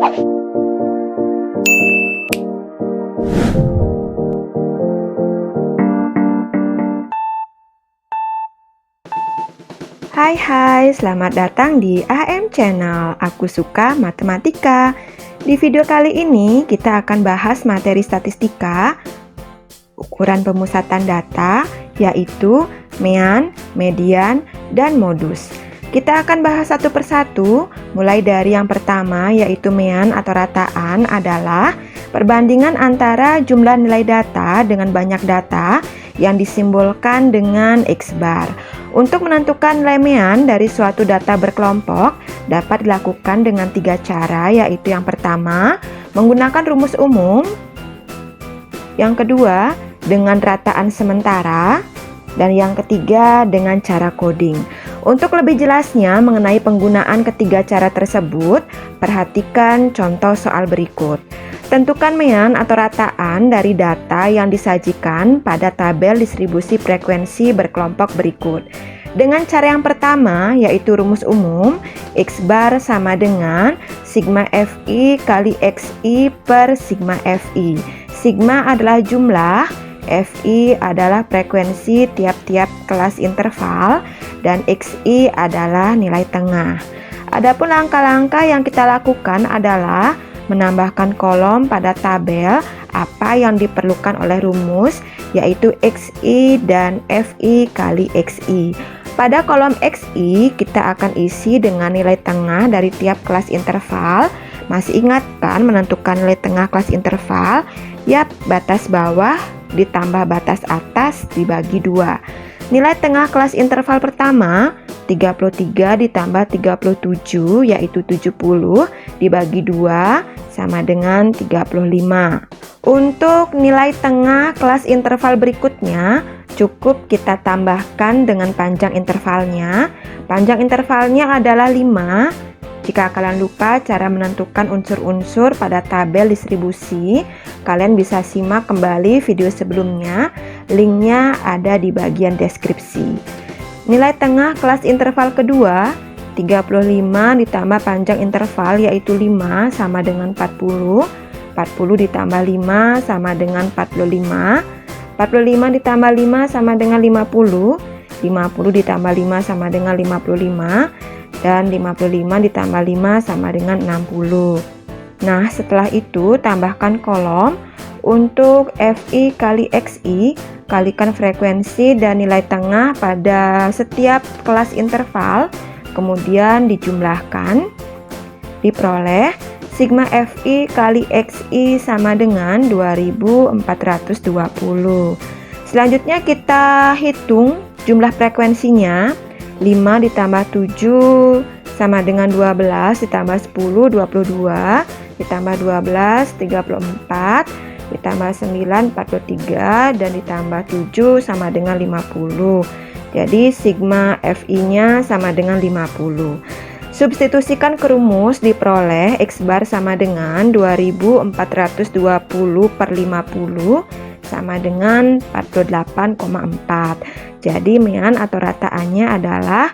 Hai, selamat datang di AM Channel. Aku suka matematika. Di video kali ini kita akan bahas materi statistika, ukuran pemusatan data, yaitu mean, median, dan modus. Kita akan bahas satu persatu, mulai dari yang pertama yaitu mean atau rataan adalah perbandingan antara jumlah nilai data dengan banyak data yang disimbolkan dengan X bar. Untuk menentukan nilai mean dari suatu data berkelompok dapat dilakukan dengan 3 cara, yaitu yang pertama menggunakan rumus umum, yang kedua dengan rataan sementara, dan yang ketiga dengan cara coding. Untuk lebih jelasnya mengenai penggunaan ketiga cara tersebut, perhatikan contoh soal berikut. Tentukan mean atau rataan dari data yang disajikan pada tabel distribusi frekuensi berkelompok berikut. Dengan cara yang pertama, yaitu rumus umum, X bar sama dengan sigma Fi kali Xi per sigma Fi. Sigma adalah jumlah, Fi adalah frekuensi tiap-tiap kelas interval, dan Xi adalah nilai tengah. Adapun langkah-langkah yang kita lakukan adalah menambahkan kolom pada tabel apa yang diperlukan oleh rumus, yaitu Xi dan Fi kali Xi. Pada kolom Xi kita akan isi dengan nilai tengah dari tiap kelas interval. Masih ingat kan menentukan nilai tengah kelas interval? Yap, batas bawah ditambah batas atas dibagi 2. Nilai tengah kelas interval pertama 33 ditambah 37, yaitu 70, dibagi 2 sama dengan 35. Untuk nilai tengah kelas interval berikutnya, cukup kita tambahkan dengan panjang intervalnya. Panjang intervalnya adalah 5. Jika kalian lupa cara menentukan unsur-unsur pada tabel distribusi, kalian bisa simak kembali video sebelumnya. Linknya ada di bagian deskripsi. Nilai tengah kelas interval kedua 35 ditambah panjang interval yaitu 5 sama dengan 40. 40 ditambah 5 sama dengan 45. 45 ditambah 5 sama dengan 50. 50 ditambah 5 sama dengan 55. Dan 55 ditambah 5 sama dengan 60. Nah, setelah itu tambahkan kolom. Untuk Fi kali Xi, kalikan frekuensi dan nilai tengah pada setiap kelas interval, kemudian dijumlahkan, diperoleh sigma Fi kali Xi sama dengan 2420. Selanjutnya kita hitung jumlah frekuensinya. 5 ditambah 7 sama dengan 12, ditambah 10 22, ditambah 12 34, ditambah 9 43, dan ditambah 7 sama dengan 50. Jadi sigma Fi nya sama dengan 50. Substitusikan ke rumus, diperoleh X bar sama dengan 2420 per 50 sama dengan 48,4. Jadi mean atau rataannya adalah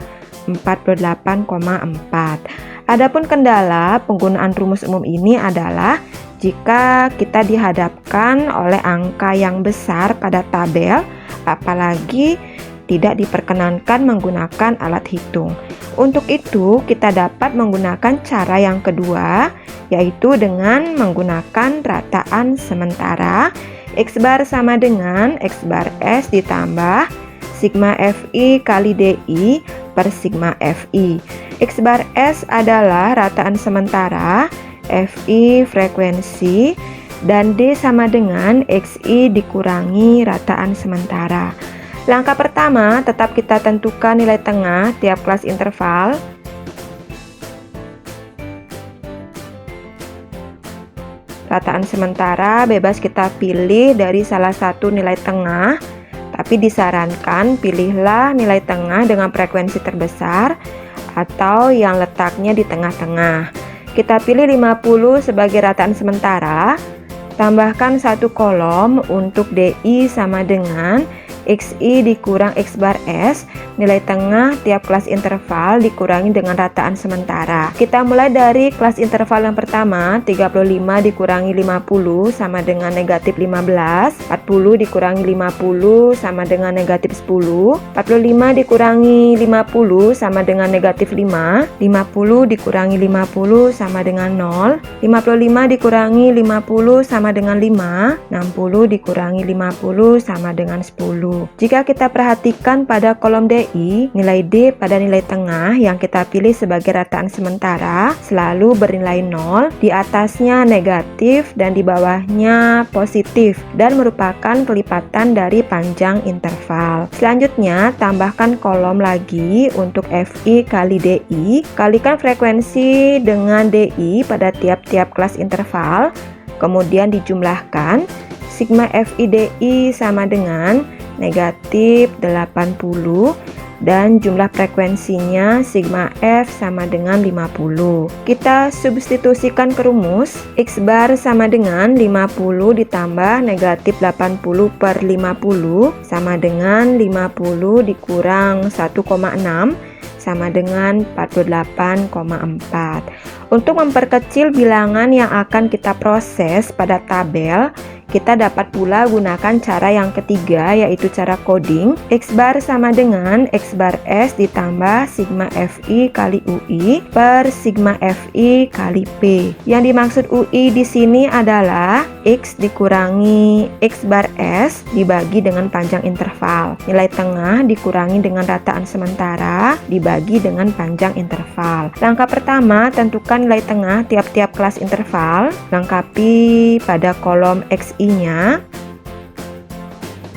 48,4. Adapun kendala penggunaan rumus umum ini adalah jika kita dihadapkan oleh angka yang besar pada tabel, apalagi tidak diperkenankan menggunakan alat hitung. Untuk itu, kita dapat menggunakan cara yang kedua, yaitu dengan menggunakan rataan sementara. X bar sama dengan X bar S ditambah sigma Fi kali Di per sigma Fi. X bar S adalah rataan sementara, Fi frekuensi, dan D sama dengan Xi dikurangi rataan sementara. Langkah pertama, tetap kita tentukan nilai tengah tiap kelas interval. Rataan sementara bebas kita pilih dari salah satu nilai tengah, tapi disarankan pilihlah nilai tengah dengan frekuensi terbesar atau yang letaknya di tengah-tengah. Kita pilih 50 sebagai rataan sementara, tambahkan satu kolom untuk Di sama dengan XI dikurang X bar S, nilai tengah tiap kelas interval dikurangi dengan rataan sementara. Kita mulai dari kelas interval yang pertama, 35 dikurangi 50 sama dengan negatif 15, 40 dikurangi 50 sama dengan negatif 10, 45 dikurangi 50 sama dengan negatif 5, 50 dikurangi 50 sama dengan 0, 55 dikurangi 50 sama dengan 5, 60 dikurangi 50 sama dengan 10. Jika kita perhatikan pada kolom DI, nilai D pada nilai tengah yang kita pilih sebagai rataan sementara selalu bernilai 0, di atasnya negatif dan di bawahnya positif dan merupakan kelipatan dari panjang interval. Selanjutnya, tambahkan kolom lagi untuk FI kali DI, kalikan frekuensi dengan DI pada tiap-tiap kelas interval, kemudian dijumlahkan. Sigma FI DI sama dengan negatif 80 dan jumlah frekuensinya sigma F sama dengan 50. Kita substitusikan ke rumus, X bar sama dengan 50 ditambah negatif 80 per 50 sama dengan 50 dikurang 1,6 sama dengan 48,4. Untuk memperkecil bilangan yang akan kita proses pada tabel, kita dapat pula gunakan cara yang ketiga, yaitu cara coding. X bar sama dengan X bar S ditambah sigma FI kali UI per sigma FI kali P. Yang dimaksud UI di sini adalah X dikurangi X bar S dibagi dengan panjang interval. Nilai tengah dikurangi dengan rataan sementara dibagi dengan panjang interval. Langkah pertama, tentukan nilai tengah tiap-tiap kelas interval. Lengkapi pada kolom XI-nya.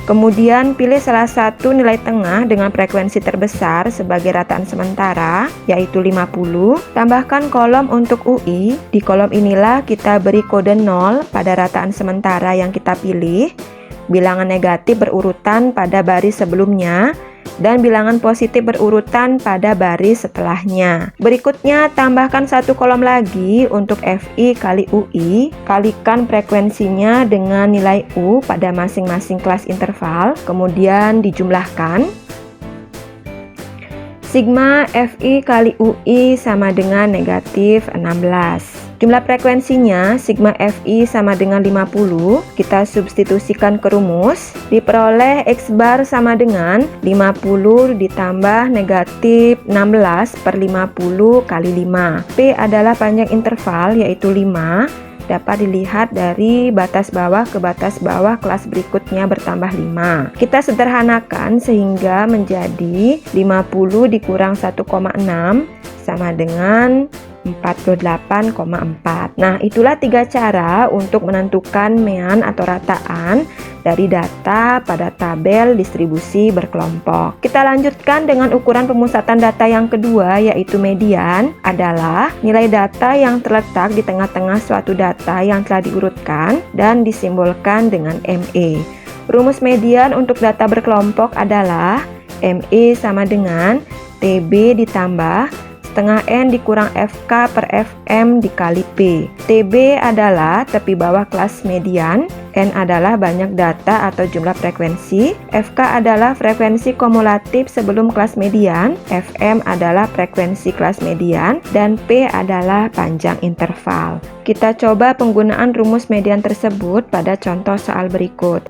Kemudian pilih salah satu nilai tengah dengan frekuensi terbesar sebagai rataan sementara, yaitu 50. Tambahkan kolom untuk UI. Di kolom inilah kita beri kode 0 pada rataan sementara yang kita pilih. Bilangan negatif berurutan pada baris sebelumnya dan bilangan positif berurutan pada baris setelahnya. Berikutnya, tambahkan satu kolom lagi untuk FI kali UI, kalikan frekuensinya dengan nilai U pada masing-masing kelas interval, kemudian dijumlahkan. Sigma FI kali UI sama dengan negatif 16. Jumlah frekuensinya sigma FI sama dengan 50, kita substitusikan ke rumus, diperoleh X bar sama dengan 50 ditambah negatif 16 per 50 kali 5. P adalah panjang interval yaitu 5, dapat dilihat dari batas bawah ke batas bawah kelas berikutnya bertambah 5. Kita sederhanakan sehingga menjadi 50 dikurang 1,6 sama dengan 48,4. Nah, itulah 3 cara untuk menentukan mean atau rataan dari data pada tabel distribusi berkelompok. Kita lanjutkan dengan ukuran pemusatan data yang kedua, yaitu median adalah nilai data yang terletak di tengah-tengah suatu data yang telah diurutkan dan disimbolkan dengan ME. Rumus median untuk data berkelompok adalah ME sama dengan TB ditambah setengah N dikurang FK per FM dikali P. TB adalah tepi bawah kelas median, N adalah banyak data atau jumlah frekuensi, FK adalah frekuensi kumulatif sebelum kelas median, FM adalah frekuensi kelas median, dan P adalah panjang interval. Kita coba penggunaan rumus median tersebut pada contoh soal berikut.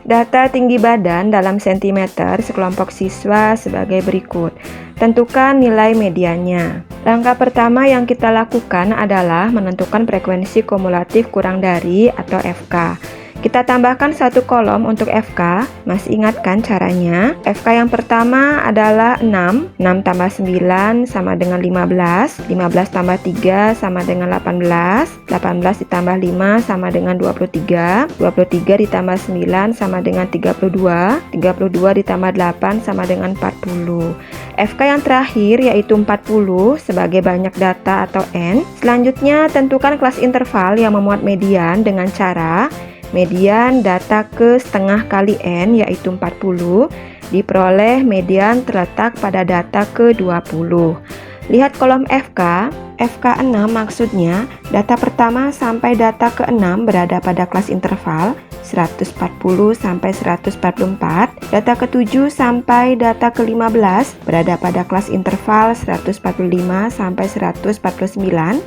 Data tinggi badan dalam sentimeter sekelompok siswa sebagai berikut. Tentukan nilai mediannya. Langkah pertama yang kita lakukan adalah menentukan frekuensi kumulatif kurang dari atau FK. Kita tambahkan satu kolom untuk FK. Masih ingat kan caranya? FK yang pertama adalah 6. 6 tambah 9 sama dengan 15. 15 tambah 3 sama dengan 18. 18 ditambah 5 sama dengan 23. 23 ditambah 9 sama dengan 32. 32 ditambah 8 sama dengan 40. FK yang terakhir yaitu 40 sebagai banyak data atau N. Selanjutnya, tentukan kelas interval yang memuat median dengan cara median data ke setengah kali N yaitu 40 diperoleh median terletak pada data ke 20. Lihat kolom FK. FK6 maksudnya data pertama sampai data ke-6 berada pada kelas interval, 140 sampai 144. Data ke-7 sampai data ke-15 berada pada kelas interval 145 sampai 149.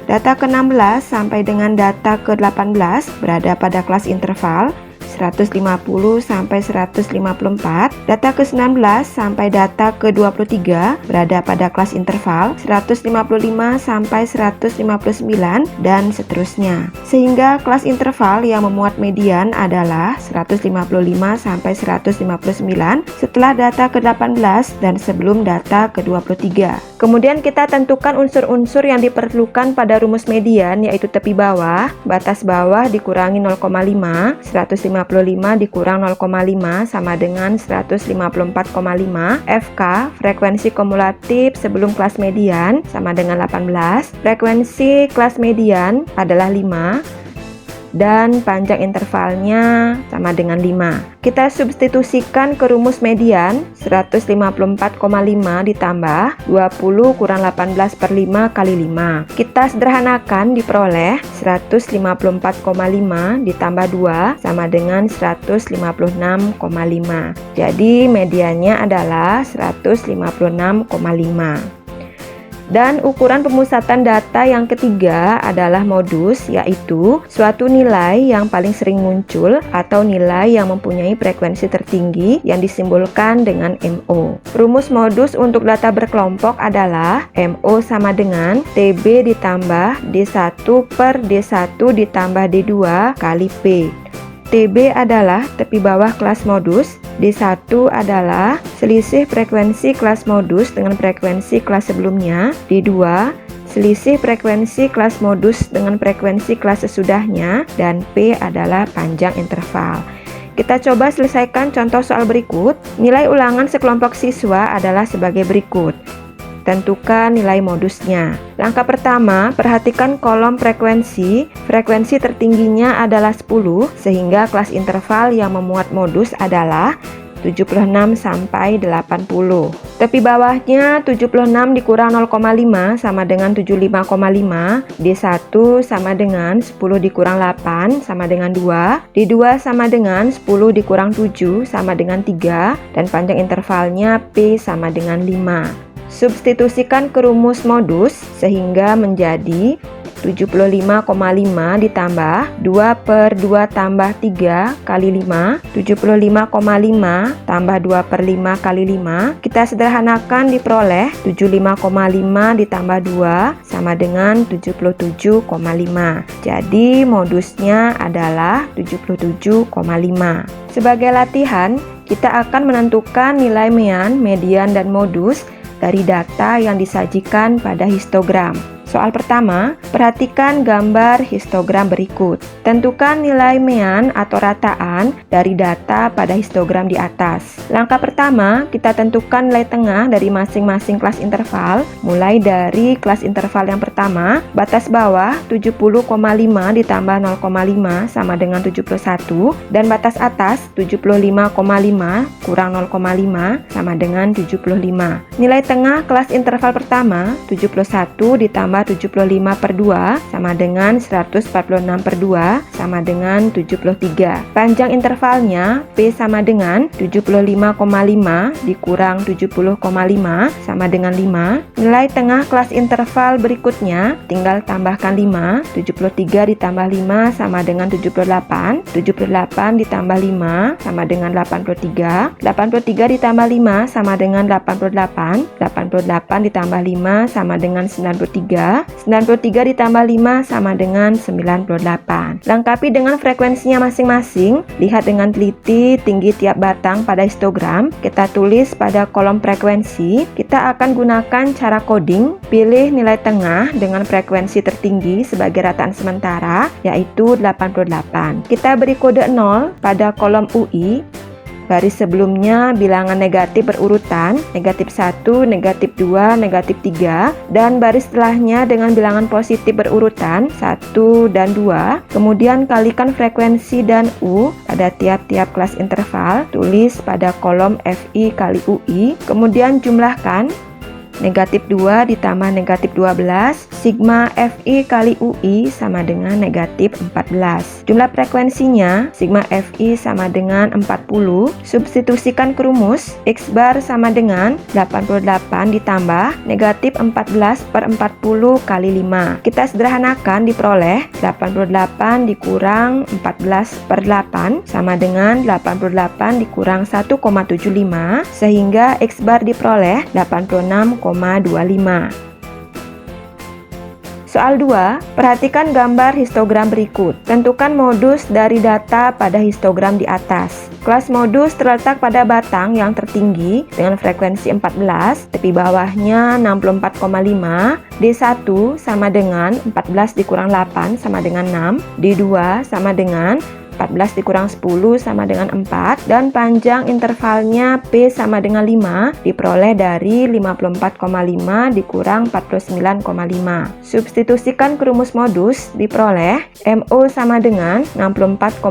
Data ke-16 sampai dengan data ke-18 berada pada kelas interval 150 sampai 154. Data ke-19 sampai data ke-23 berada pada kelas interval 155 sampai 159 dan seterusnya. Sehingga kelas interval yang memuat median adalah 155 sampai 159 setelah data ke-18 dan sebelum data ke-23. Kemudian kita tentukan unsur-unsur yang diperlukan pada rumus median, yaitu tepi bawah, batas bawah dikurangi 0,5, 155 dikurang 0,5 sama dengan 154,5. FK, frekuensi kumulatif sebelum kelas median, sama dengan 18. Frekuensi kelas median adalah 5. Dan panjang intervalnya sama dengan 5. Kita substitusikan ke rumus median, 154,5 ditambah 20 kurang 18 per 5 kali 5. Kita sederhanakan diperoleh 154,5 ditambah 2 sama dengan 156,5. Jadi mediannya adalah 156,5. Dan ukuran pemusatan data yang ketiga adalah modus, yaitu suatu nilai yang paling sering muncul atau nilai yang mempunyai frekuensi tertinggi yang disimbolkan dengan MO. Rumus modus untuk data berkelompok adalah MO sama dengan TB ditambah D1 per D1 ditambah D2 kali P. TB adalah tepi bawah kelas modus, D1 adalah selisih frekuensi kelas modus dengan frekuensi kelas sebelumnya, D2 selisih frekuensi kelas modus dengan frekuensi kelas sesudahnya, dan P adalah panjang interval. Kita coba selesaikan contoh soal berikut. Nilai ulangan sekelompok siswa adalah sebagai berikut. Tentukan nilai modusnya. Langkah pertama, perhatikan kolom frekuensi. Frekuensi tertingginya adalah 10, sehingga kelas interval yang memuat modus adalah 76 sampai 80. Tepi bawahnya 76 dikurang 0,5 sama dengan 75,5. D1 sama dengan 10 dikurang 8 sama dengan 2. D2 sama dengan 10 dikurang 7 sama dengan 3. Dan panjang intervalnya P sama dengan 5. Substitusikan ke rumus modus sehingga menjadi 75,5 ditambah 2 per 2 tambah 3 kali 5, 75,5 tambah 2 per 5 kali 5. Kita sederhanakan diperoleh 75,5 ditambah 2 sama dengan 77,5. Jadi modusnya adalah 77,5. Sebagai latihan, kita akan menentukan nilai mean, median, dan modus dari data yang disajikan pada histogram. Soal pertama, perhatikan gambar histogram berikut. Tentukan nilai mean atau rataan dari data pada histogram di atas. Langkah pertama, kita tentukan nilai tengah dari masing-masing kelas interval. Mulai dari kelas interval yang pertama, batas bawah 70,5 ditambah 0,5 sama dengan 71, dan batas atas 75,5 kurang 0,5 sama dengan 75. Nilai tengah kelas interval pertama, 71 ditambah 75 per 2 sama dengan 146 per 2 sama dengan 73. Panjang intervalnya P sama dengan 75,5 dikurang 70,5 sama dengan 5. Nilai tengah kelas interval berikutnya tinggal tambahkan 5. 73 ditambah 5 sama dengan 78. 78 ditambah 5 sama dengan 83. 83 ditambah 5 sama dengan 88. 88 ditambah 5 sama dengan 93. 93 ditambah 5 sama dengan 98. Lengkapi dengan frekuensinya masing-masing. Lihat dengan teliti tinggi tiap batang pada histogram. Kita tulis pada kolom frekuensi. Kita akan gunakan cara coding. Pilih nilai tengah dengan frekuensi tertinggi sebagai rataan sementara, yaitu 88. Kita beri kode 0 pada kolom UI. Baris sebelumnya bilangan negatif berurutan, negatif 1, negatif 2, negatif 3, dan baris setelahnya dengan bilangan positif berurutan 1 dan 2. Kemudian kalikan frekuensi dan U pada tiap-tiap kelas interval, tulis pada kolom FI kali UI, kemudian jumlahkan. Negatif 2 ditambah negatif 12 sigma Fi kali UI sama dengan negatif 14. Jumlah frekuensinya, sigma Fi sama dengan 40. Substitusikan ke rumus, X bar sama dengan 88 ditambah negatif 14 per 40 kali 5. Kita sederhanakan diperoleh 88 dikurang 14 per 8 sama dengan 88 dikurang 1,75 sehingga X bar diperoleh 86,25. Soal 2, perhatikan gambar histogram berikut. Tentukan modus dari data pada histogram di atas. Kelas modus terletak pada batang yang tertinggi dengan frekuensi 14, tepi bawahnya 64,5, D1 sama dengan 14 dikurang 8 sama dengan 6, D2 sama dengan 14 dikurang 10 sama dengan 4, dan panjang intervalnya P sama dengan 5 diperoleh dari 54,5 dikurang 49,5. Substitusikan ke rumus modus diperoleh MO sama dengan 64,5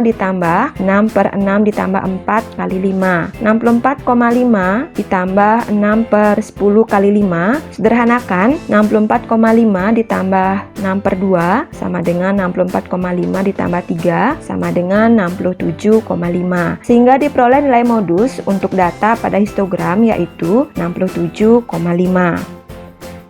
ditambah 6 per 6 ditambah 4 kali 5. 64,5 ditambah 6 per 10 kali 5, sederhanakan 64,5 ditambah 6 per 2 sama dengan 64,5 ditambah 3 sama dengan 67,5, sehingga diperoleh nilai modus untuk data pada histogram yaitu 67,5.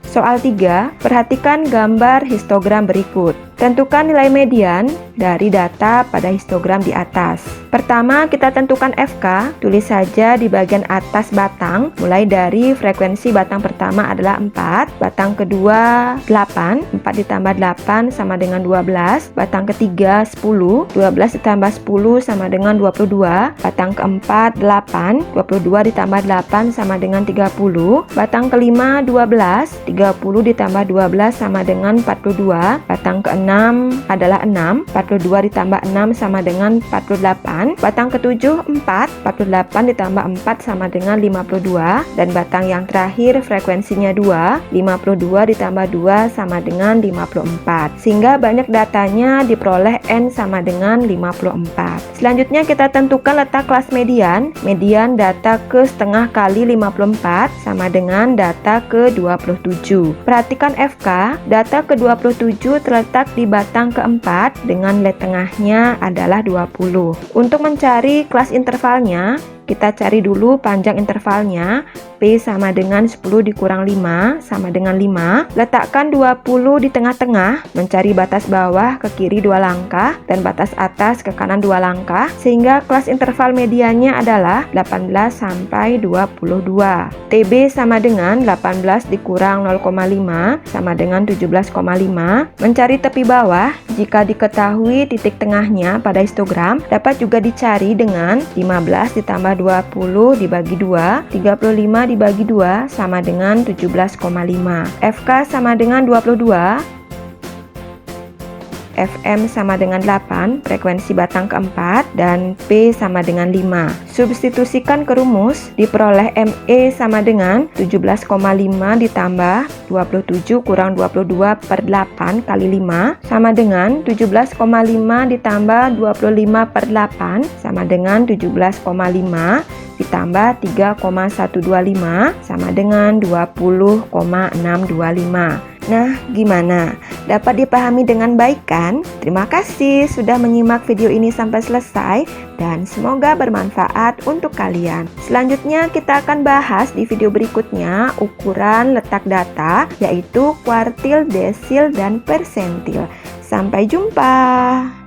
Soal 3, perhatikan gambar histogram berikut. Tentukan nilai median dari data pada histogram di atas. Pertama, kita tentukan FK, tulis saja di bagian atas batang, mulai dari frekuensi batang pertama adalah 4, batang kedua 8, 4 ditambah 8 sama dengan 12, batang ketiga 10, 12 ditambah 10 sama dengan 22, batang keempat 8, 22 ditambah 8 sama dengan 30, batang kelima 12, 30 ditambah 12 sama dengan 42, batang keenam adalah 6, 42 ditambah 6 sama dengan 48, batang ketujuh 4, 48 ditambah 4 sama dengan 52, dan batang yang terakhir frekuensinya 2, 52 ditambah 2 sama dengan 54, sehingga banyak datanya diperoleh N sama dengan 54. Selanjutnya kita tentukan letak kelas median. Median data ke setengah kali 54 sama dengan data ke 27. Perhatikan FK, data ke 27 terletak di batang keempat dengan nilai tengahnya adalah 20. Untuk mencari kelas intervalnya, kita cari dulu panjang intervalnya. P sama dengan 10 dikurang 5 sama dengan 5. Letakkan 20 di tengah-tengah, mencari batas bawah ke kiri 2 langkah dan batas atas ke kanan 2 langkah, sehingga kelas interval mediannya adalah 18 sampai 22. TB sama dengan 18 dikurang 0,5 sama dengan 17,5. Mencari tepi bawah, jika diketahui titik tengahnya pada histogram, dapat juga dicari dengan 15 ditambah 20 dibagi 2, 35 dibagi 2 sama dengan 17,5. FK sama dengan 22, FM sama dengan 8, frekuensi batang keempat, dan P sama dengan 5. Substitusikan ke rumus, diperoleh ME sama dengan 17,5 ditambah 27 kurang 22 per 8 kali 5 sama dengan 17,5 ditambah 25 per 8 sama dengan 17,5 ditambah 3,125 sama dengan 20,625. Nah, gimana? Dapat dipahami dengan baik kan? Terima kasih sudah menyimak video ini sampai selesai dan semoga bermanfaat untuk kalian. Selanjutnya kita akan bahas di video berikutnya ukuran letak data yaitu kuartil, desil, dan persentil. Sampai jumpa!